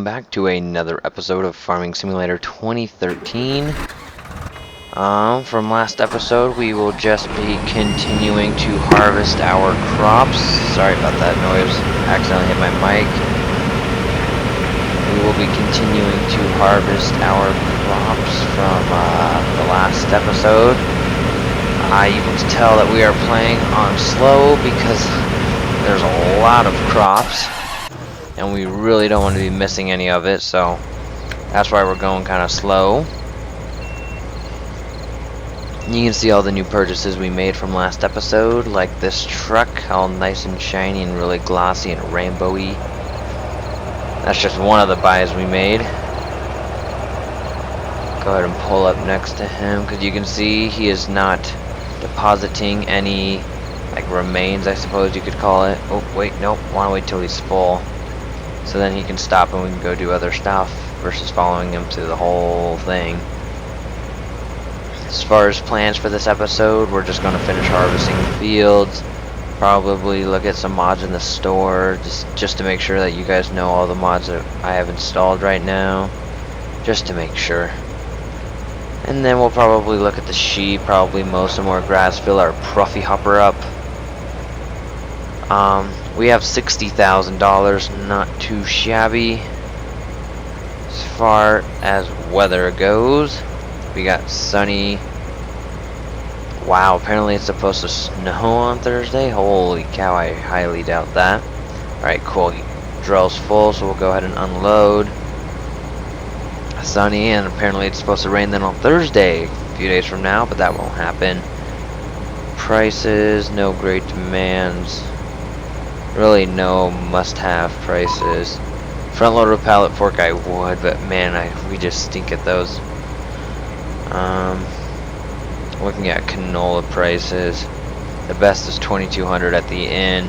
back to another episode of Farming Simulator 2013. From last episode, we will just be continuing to harvest our crops. Sorry about that noise, accidentally hit my mic. We will be continuing to harvest our crops from the last episode. You can tell that we are playing on slow because there's a lot of crops. And we really don't want to be missing any of it, so that's why we're going kind of slow. You can see all the new purchases we made from last episode, like this truck, all nice and shiny and really glossy and rainbowy. That's just one of the buys we made. Go ahead and pull up next to him, because you can see he is not depositing any, like, remains, I suppose you could call it. Oh, wait, nope, want to wait till he's full. So then he can stop and we can go do other stuff versus following him through the whole thing. As far as plans for this episode, we're just going to finish harvesting the fields. Probably look at some mods in the store just to make sure that you guys know all the mods that I have installed right now. Just to make sure. And then we'll probably look at the sheep, probably mow some more grass, fill our Pruffy hopper up. We have $60,000, not too shabby. As far as weather goes, we got sunny. Wow, apparently it's supposed to snow on Thursday. Holy cow, I highly doubt that. Alright, cool. Drill's full, so we'll go ahead and unload. Sunny, and apparently it's supposed to rain then on Thursday, a few days from now, but that won't happen. Prices, no great demands. Really no must-have prices. Front loader pallet fork I would, but man, we just stink at those. Looking at canola prices, the best is $2,200 at the inn.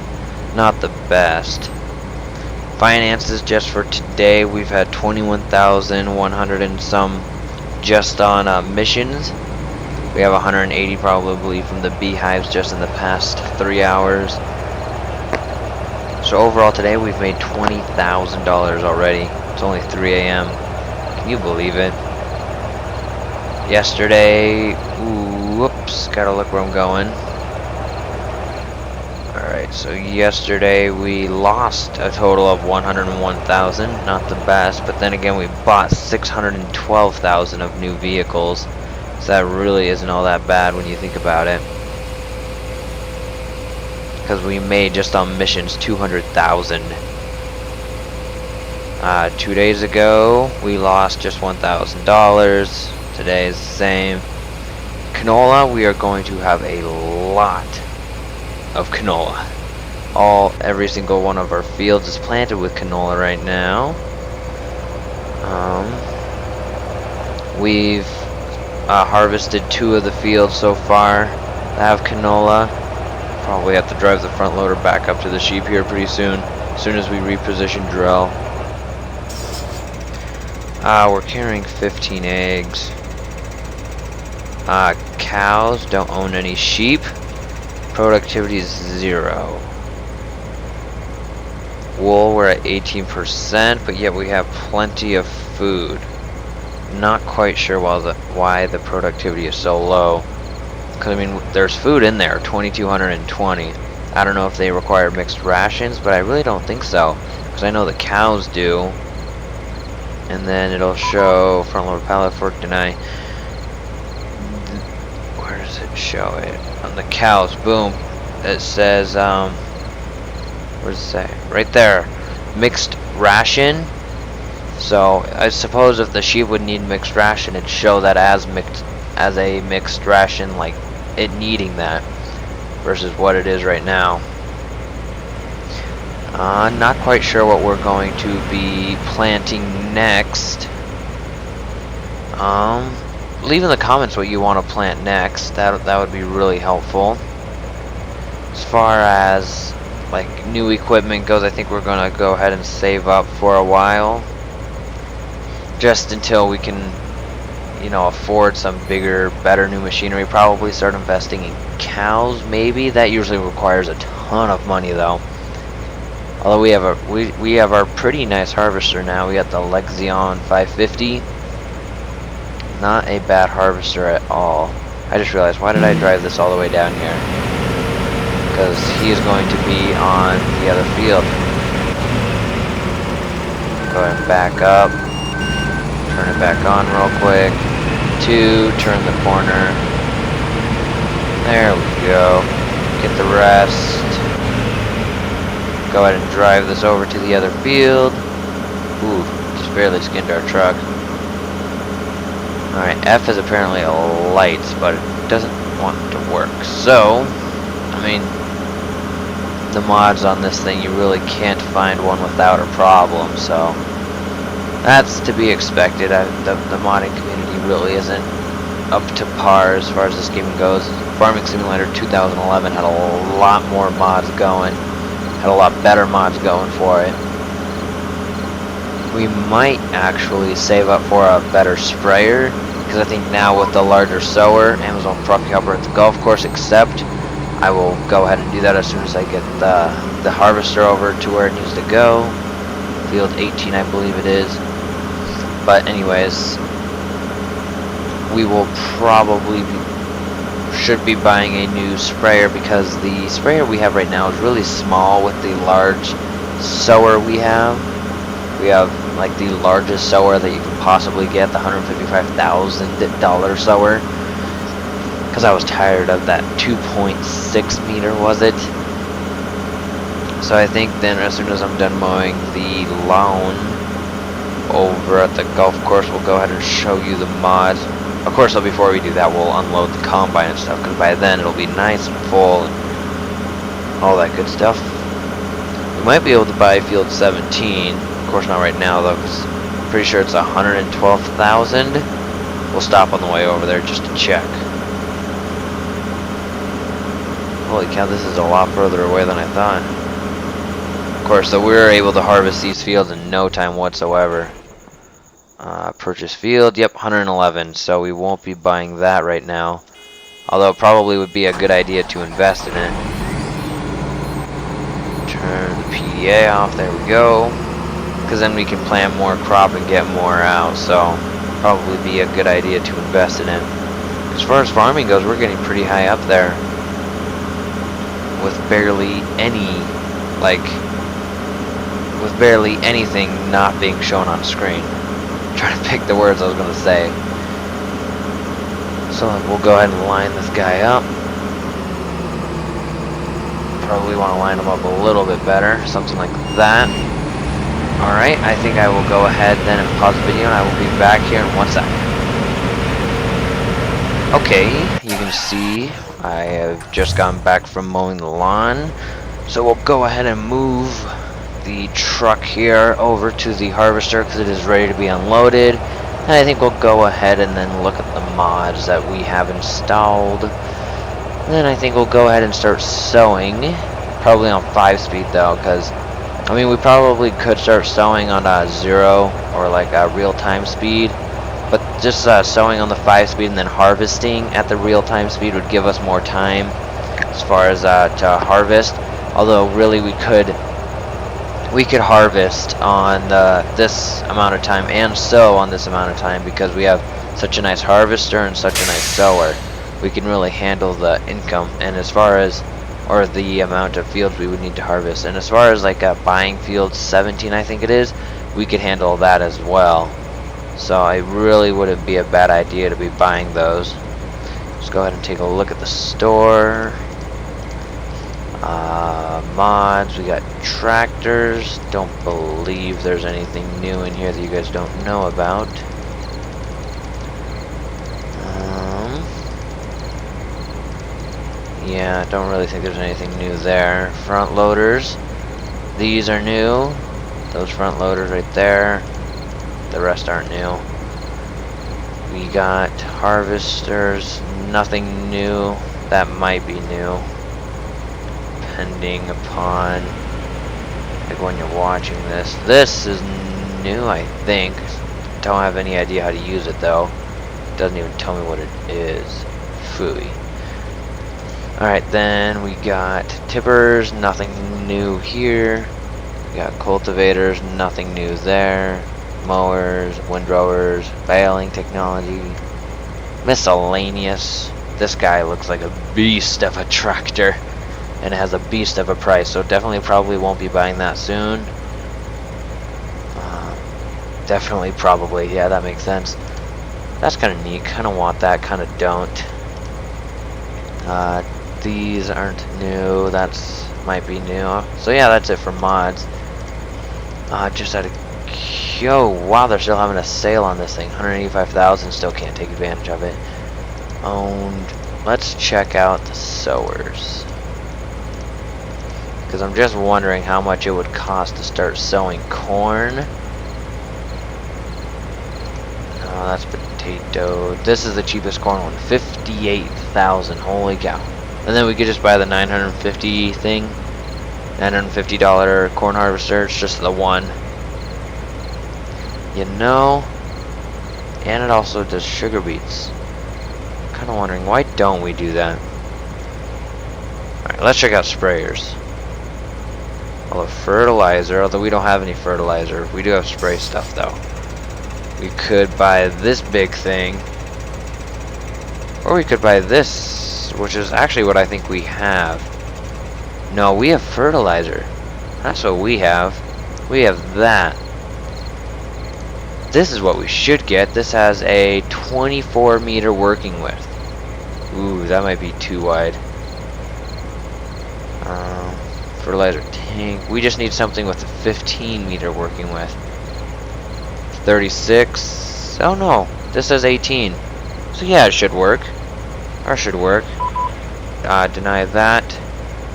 Not the best. Finances just for today, we've had 21,100 and some just on missions. We have 180 probably from the beehives just in the past 3 hours. So overall today we've made $20,000 already. It's only 3 a.m. Can you believe it? Yesterday, whoops, gotta look where I'm going. Alright, so yesterday we lost a total of 101,000, not the best, but then again we bought 612,000 of new vehicles. So that really isn't all that bad when you think about it. Because we made just on missions 200,000. 2 days ago we lost just $1,000. Today is the same. Canola, we are going to have a lot of canola. Every single one of our fields is planted with canola right now. We've harvested 2 of the fields so far that have canola. Probably have to drive the front loader back up to the sheep here pretty soon, as soon as we reposition drill. We're carrying 15 eggs. Cows, don't own any sheep. Productivity is 0. Wool, we're at 18%, but yet we have plenty of food. Not quite sure why the productivity is so low. Because, I mean, there's food in there, 2,220. I don't know if they require mixed rations, but I really don't think so. Because I know the cows do. And then it'll show front loader pallet fork deny. Where does it show it? On the cows, boom. It says, where does it say? Right there. Mixed ration. So, I suppose if the sheep would need mixed ration, it'd show that as a mixed ration, like it needing that versus what it is right now. Not quite sure what we're going to be planting next. Leave in the comments what you want to plant next. That would be really helpful. As far as like new equipment goes, I think we're gonna go ahead and save up for a while, just until we can, you know, afford some bigger, better new machinery. Probably start investing in cows, maybe. That usually requires a ton of money though. Although we have our pretty nice harvester now. We got the Lexion 550. Not a bad harvester at all. I just realized, why did I drive this all the way down here? Because he is going to be on the other field. Go ahead and back up. Turn it back on real quick. 2, turn the corner. There we go. Get the rest. Go ahead and drive this over to the other field. Ooh, just barely skinned our truck. Alright, F is apparently a light, but it doesn't want to work. So, I mean, the mods on this thing, you really can't find one without a problem, so that's to be expected. The modding community really isn't up to par as far as this game goes. Farming Simulator 2011 had a lot more mods going, had a lot better mods going for it. We might actually save up for a better sprayer, because I think now with the larger sower, Amazon Truck Helper at the golf course accept, I will go ahead and do that as soon as I get the harvester over to where it needs to go. Field 18, I believe it is. But anyways, we will probably should be buying a new sprayer, because the sprayer we have right now is really small with the large sower we have. We have like the largest sower that you can possibly get, the $155,000 sower. Because I was tired of that 2.6 meter, was it? So I think then as soon as I'm done mowing the lawn over at the golf course, we'll go ahead and show you the mods. Of course, though, before we do that, we'll unload the combine and stuff, because by then it'll be nice and full and all that good stuff. We might be able to buy field 17. Of course, not right now, though, because I'm pretty sure it's 112,000. We'll stop on the way over there just to check. Holy cow, this is a lot further away than I thought. Of course, though, we were able to harvest these fields in no time whatsoever. Purchase field, yep, 111, so we won't be buying that right now. Although it probably would be a good idea to invest in it. Turn the PDA off, there we go. Because then we can plant more crop and get more out, so probably be a good idea to invest in it. As far as farming goes, we're getting pretty high up there. With barely anything not being shown on screen. Trying to pick the words I was going to say. So we'll go ahead and line this guy up. Probably want to line him up a little bit better, something like that. Alright, I think I will go ahead then and pause the video, and I will be back here in 1 second. Okay, you can see I have just gotten back from mowing the lawn. So we'll go ahead and move the truck here over to the harvester, because it is ready to be unloaded. And I think we'll go ahead and then look at the mods that we have installed. And then I think we'll go ahead and start sowing, probably on 5-speed though, because I mean, we probably could start sowing on a 0 or like a real-time speed, but just sowing on the 5-speed and then harvesting at the real-time speed would give us more time as far as to harvest. Although really we could harvest on this amount of time and sow on this amount of time, because we have such a nice harvester and such a nice sower. We can really handle the income, and as far as the amount of fields we would need to harvest, and as far as like buying field 17, I think it is, we could handle that as well. So it really wouldn't be a bad idea to be buying those. Let's go ahead and take a look at the store. Mods, we got tractors. Don't believe there's anything new in here that you guys don't know about. Yeah, I don't really think there's anything new there. Front loaders, these are new. Those front loaders right there. The rest aren't new. We got harvesters, nothing new. That might be new, depending upon like when you're watching this. This is new, I think. Don't have any idea how to use it though. It doesn't even tell me what it is. Phooey. Alright, then we got tippers, nothing new here. got cultivators, nothing new there. Mowers, windrowers, baling technology, miscellaneous. This guy looks like a beast of a tractor and it has a beast of a price, so definitely probably won't be buying that soon. Definitely probably, yeah, that makes sense. That's kind of neat, kind of want that, kind of don't. These aren't new, that's might be new. So yeah, that's it for mods. Just out of, yo, wow, they're still having a sale on this thing. 185,000, still can't take advantage of it. Owned. Let's check out the sowers, because I'm just wondering how much it would cost to start sowing corn. That's potato. This is the cheapest corn one, 58,000. Holy cow! And then we could just buy the 950 thing, $950 corn harvester. It's just the one. You know, and it also does sugar beets. Kind of wondering why don't we do that? All right, let's check out sprayers. Although fertilizer, although we don't have any fertilizer, we do have spray stuff though. We could buy this big thing, or we could buy this, which is actually what I think we have. No, we have fertilizer. That's what we have. We have that. This is what we should get. This has a 24-meter working width. Ooh, that might be too wide. Fertilizer tank. We just need something with a 15-meter working width. 36. Oh no, this says 18. So yeah, it should work. Or should work. Deny that.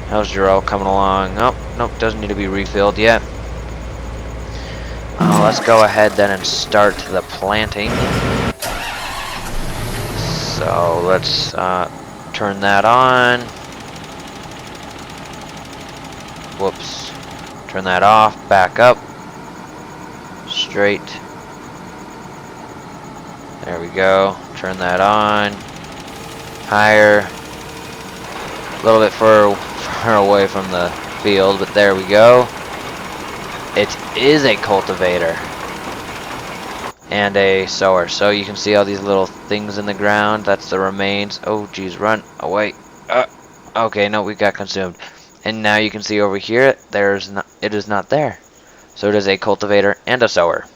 How's Jarrell coming along? Oh, nope, doesn't need to be refilled yet. Let's go ahead then and start the planting. So let's turn that on. Whoops. Turn that off. Back up. Straight. There we go. Turn that on. Higher. A little bit far away from the field, but there we go. It is a cultivator and a sower. So you can see all these little things in the ground. That's the remains. Oh geez, run away. Okay, no, we got consumed. And now you can see over here, it is not there. So it is a cultivator and a sower.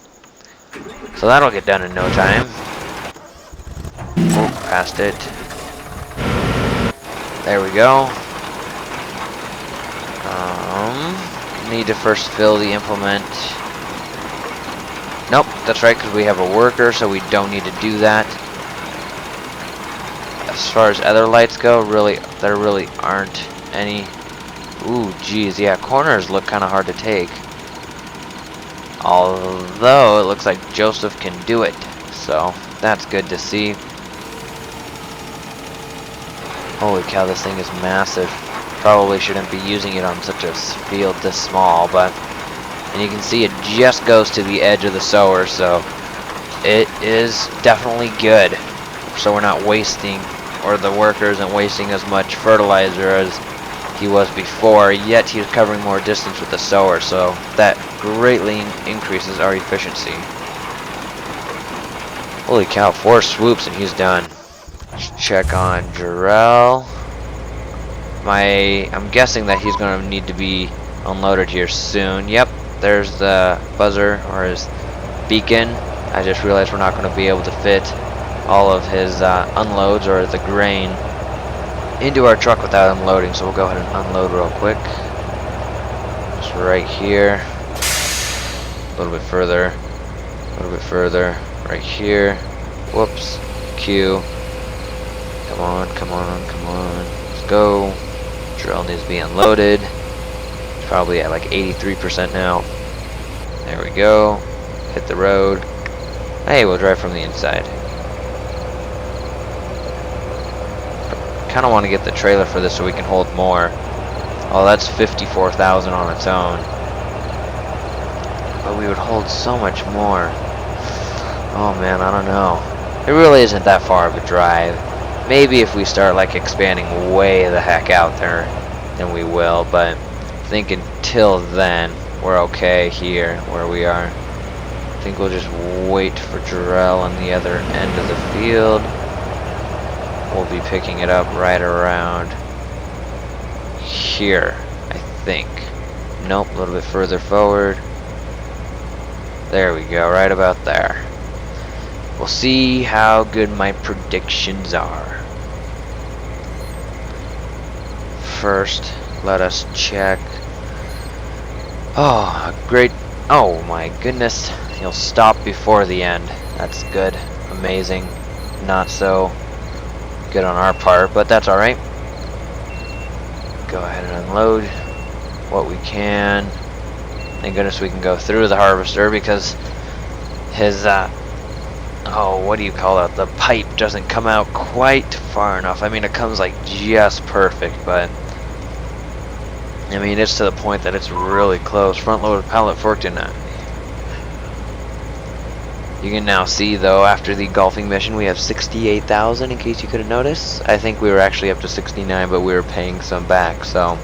So that'll get done in no time. Oh, past it. There we go. Need to first fill the implement. Nope, that's right, because we have a worker, so we don't need to do that. As far as other lights go, there really aren't any. Ooh, geez, yeah, corners look kind of hard to take. Although, it looks like Joseph can do it, so that's good to see. Holy cow, this thing is massive. Probably shouldn't be using it on such a field this small, but... And you can see it just goes to the edge of the sower, so... It is definitely good. So we're not wasting, or the worker isn't wasting as much fertilizer as he was before, yet he's covering more distance with the sower, so that greatly increases our efficiency. Holy cow, 4 swoops and he's done. Let's check on Jarrell. I'm guessing that he's going to need to be unloaded here soon. Yep, there's the buzzer, or his beacon. I just realized we're not going to be able to fit all of his unloads, or the grain, into our truck without unloading, so we'll go ahead and unload real quick. Just right here. A little bit further. A little bit further. Right here. Whoops. Q. Come on, come on, come on. Let's go. Drill needs to be unloaded. It's probably at like 83% now. There we go. Hit the road. Hey, we'll drive from the inside. Kind of want to get the trailer for this so we can hold more. Oh, that's 54,000 on its own. But we would hold so much more. Oh man, I don't know. It really isn't that far of a drive. Maybe if we start like expanding way the heck out there, then we will. But I think until then, we're okay here where we are. I think we'll just wait for Jarrell on the other end of the field. We'll be picking it up right around here, I think. Nope, a little bit further forward. There we go, right about there. We'll see how good my predictions are. First, let us check. Oh, great. Oh my goodness. You'll stop before the end. That's good. Amazing. Not so good on our part, but that's alright. Go ahead and unload what we can. Thank goodness we can go through the harvester because his, oh, what do you call it? The pipe doesn't come out quite far enough. I mean, it comes like just perfect, but I mean, it's to the point that it's really close. Front-loaded pallet forked in that. You can now see, though, after the golfing mission, we have 68,000, in case you couldn't notice. I think we were actually up to 69, but we were paying some back, so.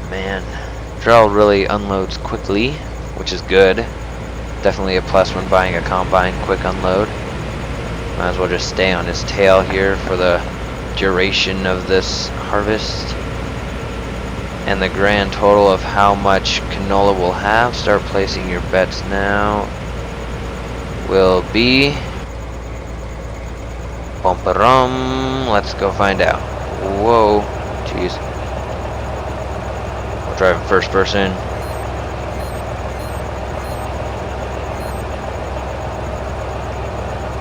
Man, Drell really unloads quickly, which is good. Definitely a plus when buying a combine, quick unload. Might as well just stay on his tail here for the duration of this harvest. And the grand total of how much canola we'll have, start placing your bets now, will be bum-ba-rum. Let's go find out. Whoa, jeez. We're driving first person.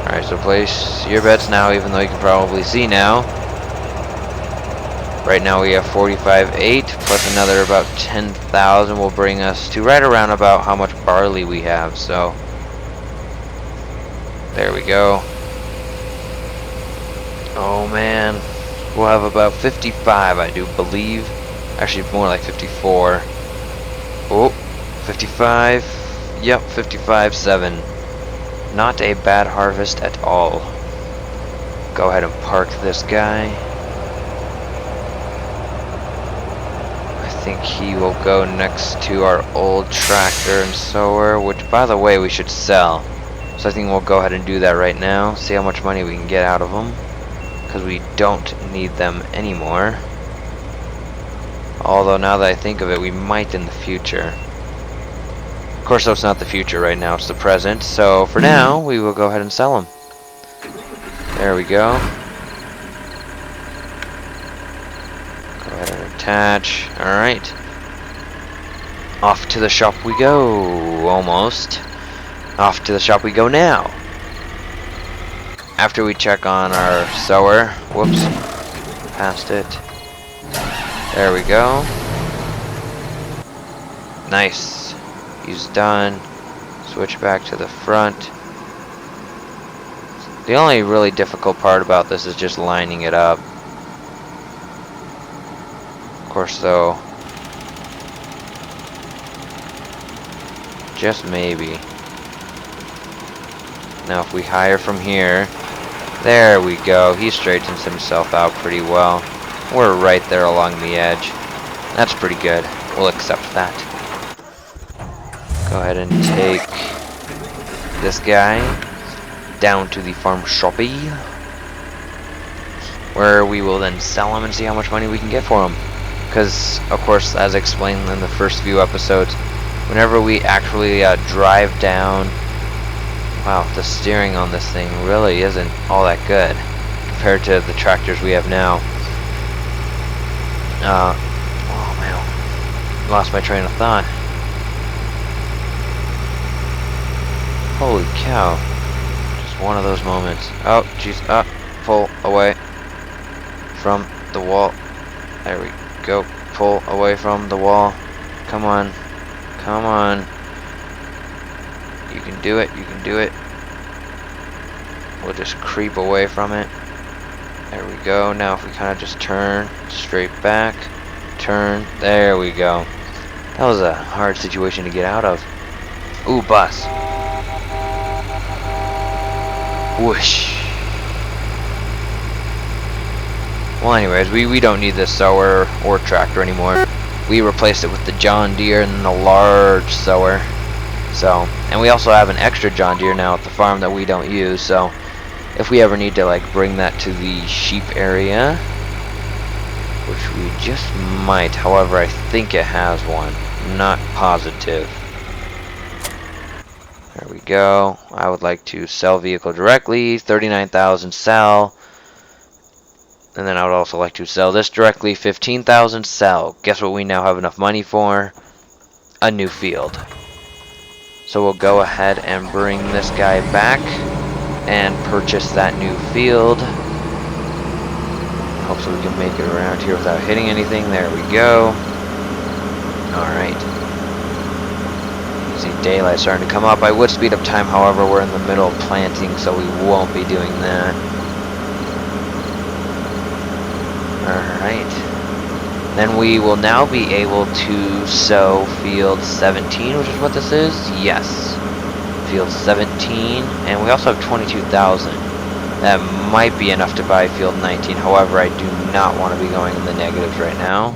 Alright, so place your bets now, even though you can probably see now. Right now we have 45.8 plus another about 10,000 will bring us to right around about how much barley we have. So there we go. Oh man, we'll have about 55, I do believe. Actually, more like 54. Oh, 55. Yep, 55.7. Not a bad harvest at all. Go ahead and park this guy. I think he will go next to our old tractor and sower, which, by the way, we should sell. So I think we'll go ahead and do that right now. See how much money we can get out of them, because we don't need them anymore. Although now that I think of it, we might in the future. Of course, though, it's not the future right now, it's the present. So for now, we will go ahead and sell them. There we go. Go ahead and attach. Alright. Off to the shop we go. Almost. Off to the shop we go now. After we check on our sower. Whoops. Passed it. There we go. Nice. He's done. Switch back to the front. The only really difficult part about this is just lining it up. Of course, though, just maybe. Now if we hire from here, there we go. He straightens himself out pretty well. We're right there along the edge. That's pretty good. We'll accept that. Go ahead and take this guy down to the farm shoppy, where we will then sell him and see how much money we can get for him. Because, of course, as explained in the first few episodes, whenever we actually drive down, wow, the steering on this thing really isn't all that good compared to the tractors we have now. Oh man, lost my train of thought. Holy cow. Just one of those moments. Oh, jeez. Pull away from the wall. There we go. Pull away from the wall. Come on. Come on. You can do it. You can do it. We'll just creep away from it. There we go. Now if we kind of just turn straight back. Turn. There we go. That was a hard situation to get out of. Ooh, bus. Whoosh. Well, anyways, we don't need this sower or tractor anymore. we replaced it with the John Deere and the large sower. So, and we also have an extra John Deere now at the farm that we don't use, so if we ever need to like bring that to the sheep area, which we just might, however I think it has one, not positive. There we go. I would like to sell vehicle directly, 39,000 sell. And then I would also like to sell this directly, 15,000 sell. Guess what we now have enough money for? A new field. So we'll go ahead and bring this guy back and purchase that new field. Hopefully we can make it around here without hitting anything. There we go. Alright. See daylight starting to come up. I would speed up time, however we're in the middle of planting, so we won't be doing that. Alright. Then we will now be able to sow field 17, which is what this is. Yes. Field 17. And we also have 22,000. That might be enough to buy field 19. However, I do not want to be going in the negatives right now.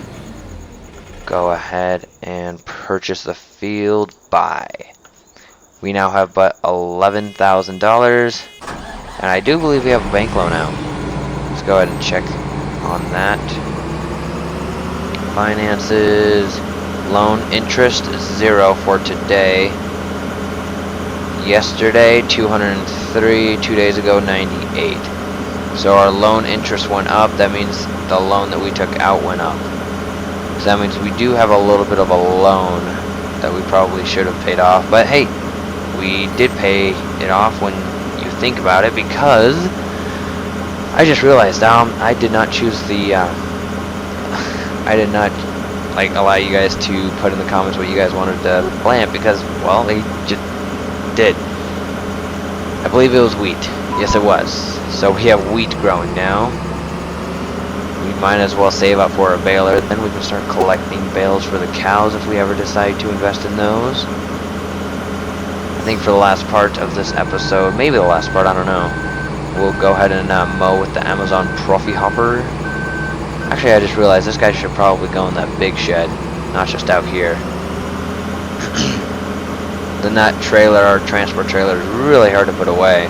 Go ahead and purchase the field. Buy. We now have but $11,000. And I do believe we have a bank loan out. Let's go ahead and check on that. Finances, loan interest 0 for today. Yesterday 203, 2 days ago 98. So our loan interest went up. That means the loan that we took out went up. So that means we do have a little bit of a loan that we probably should have paid off. But hey, we did pay it off when you think about it, because I just realized I did not choose the I did not like allow you guys to put in the comments what you guys wanted to plant, because well, they just did. I believe it was wheat. Yes, it was. So we have wheat growing now. We might as well save up for a baler. Then we can start collecting bales for the cows if we ever decide to invest in those. I think for the last part of this episode, maybe the last part, I don't know, we'll go ahead and mow with the Amazon Profi Hopper. Actually, I just realized this guy should probably go in that big shed, not just out here. Then that trailer, our transport trailer, is really hard to put away.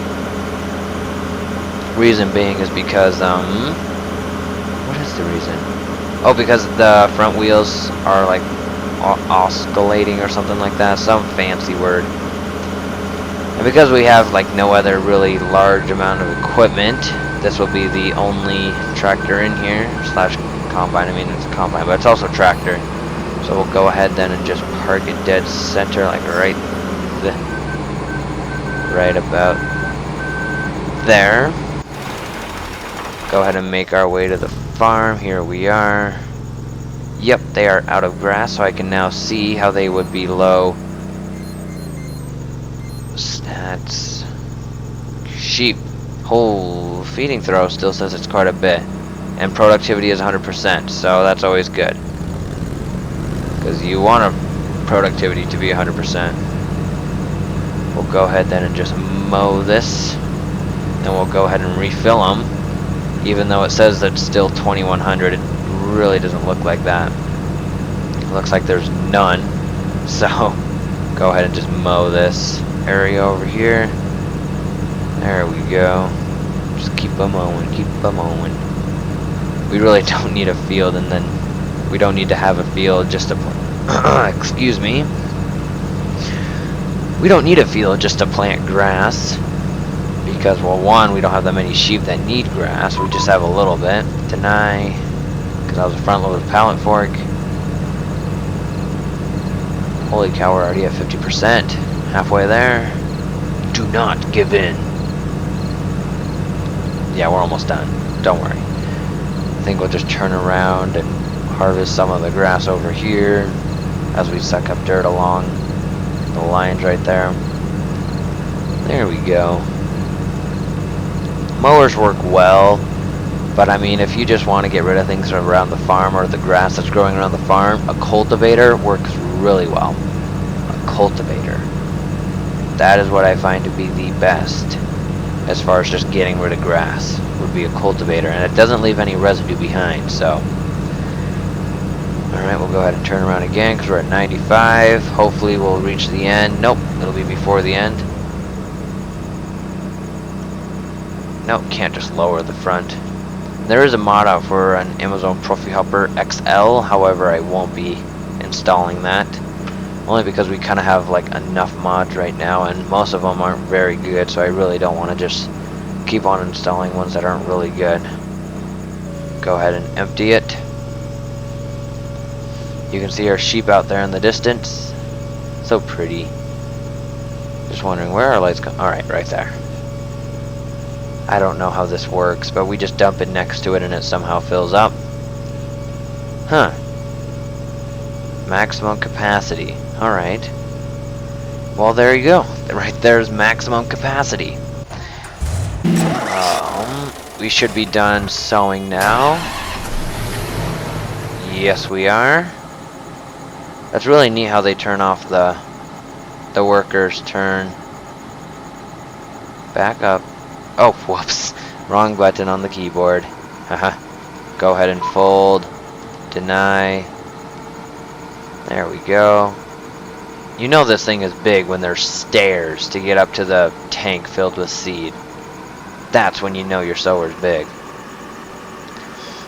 Reason being is because, what is the reason? Oh, because the front wheels are like oscillating or something like that, some fancy word. And because we have like no other really large amount of equipment, this will be the only tractor in here, slash combine. I mean, it's a combine, but it's also a tractor. So we'll go ahead then and just park it dead center, like right about there. Go ahead and make our way to the farm. Here we are. Yep, they are out of grass, so I can now see how they would be low. Stats. Sheep. Whole feeding throw still says it's quite a bit. And productivity is 100%, so that's always good. Because you want a productivity to be 100%. We'll go ahead then and just mow this. Then we'll go ahead and refill them. Even though it says that it's still 2100, it really doesn't look like that. It looks like there's none. So, go ahead and just mow this area over here. There we go. Just keep them mowing, keep them mowing. We really don't need a field, and then we don't need to have a field just to excuse me. We don't need a field just to plant grass, because, well, one, we don't have that many sheep that need grass. We just have a little bit. Deny, because I was a front loaded pallet fork. Holy cow, we're already at 50%. Halfway there. Do not give in. Yeah, we're almost done. Don't worry. I think we'll just turn around and harvest some of the grass over here as we suck up dirt along the lines right there. There we go. Mowers work well, but I mean, if you just want to get rid of things around the farm or the grass that's growing around the farm, a cultivator works really well. A cultivator. That is what I find to be the best as far as just getting rid of grass, would be a cultivator, and it doesn't leave any residue behind. So Alright, we'll go ahead and turn around again because we're at 95. Hopefully we'll reach the end. Nope, it'll be before the end. Nope, can't just lower the front. There is a mod out for an Amazon Profi Helper XL, however I won't be installing that. Only because we kind of have like enough mods right now and most of them aren't very good, so I really don't want to just keep on installing ones that aren't really good. Go ahead and empty it. You can see our sheep out there in the distance. So pretty. Just wondering where our lights go. Alright, right there. I don't know how this works, but we just dump it next to it and it somehow fills up. Huh. Maximum capacity. Alright. Well, there you go. Right there's maximum capacity. We should be done sowing now. Yes, we are. That's really neat how they turn off the workers' turn. Back up. Oh, whoops. Wrong button on the keyboard. Haha. Go ahead and fold. Deny. There we go. You know this thing is big when there's stairs to get up to the tank filled with seed. That's when you know your sower's big.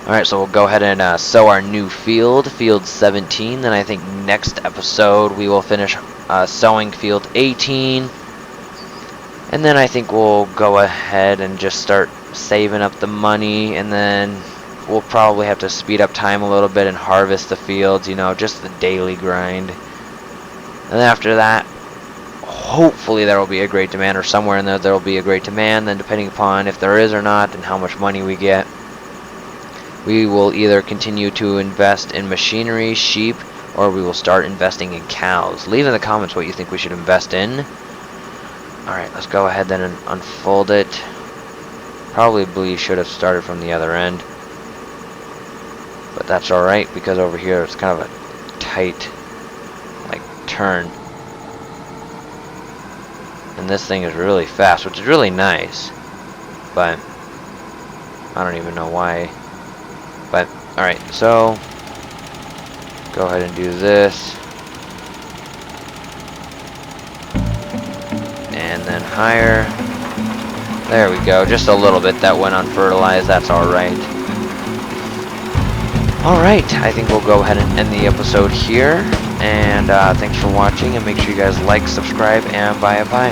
Alright, so we'll go ahead and sow our new field, field 17. Then I think next episode we will finish sowing field 18. And then I think we'll go ahead and just start saving up the money. And then we'll probably have to speed up time a little bit and harvest the fields, you know, just the daily grind. And then after that, hopefully there will be a great demand, or somewhere in there will be a great demand. Then depending upon if there is or not and how much money we get, we will either continue to invest in machinery, sheep, or we will start investing in cows. Leave in the comments what you think we should invest in. Alright, let's go ahead then and unfold it. Probably should have started from the other end. But that's alright, because over here it's kind of a tight, like, turn. And this thing is really fast, which is really nice. But I don't even know why. But, alright, so go ahead and do this. And then higher. There we go, just a little bit that went unfertilized, that's alright. Alright, I think we'll go ahead and end the episode here. And thanks for watching, and make sure you guys like, subscribe, and bye-bye.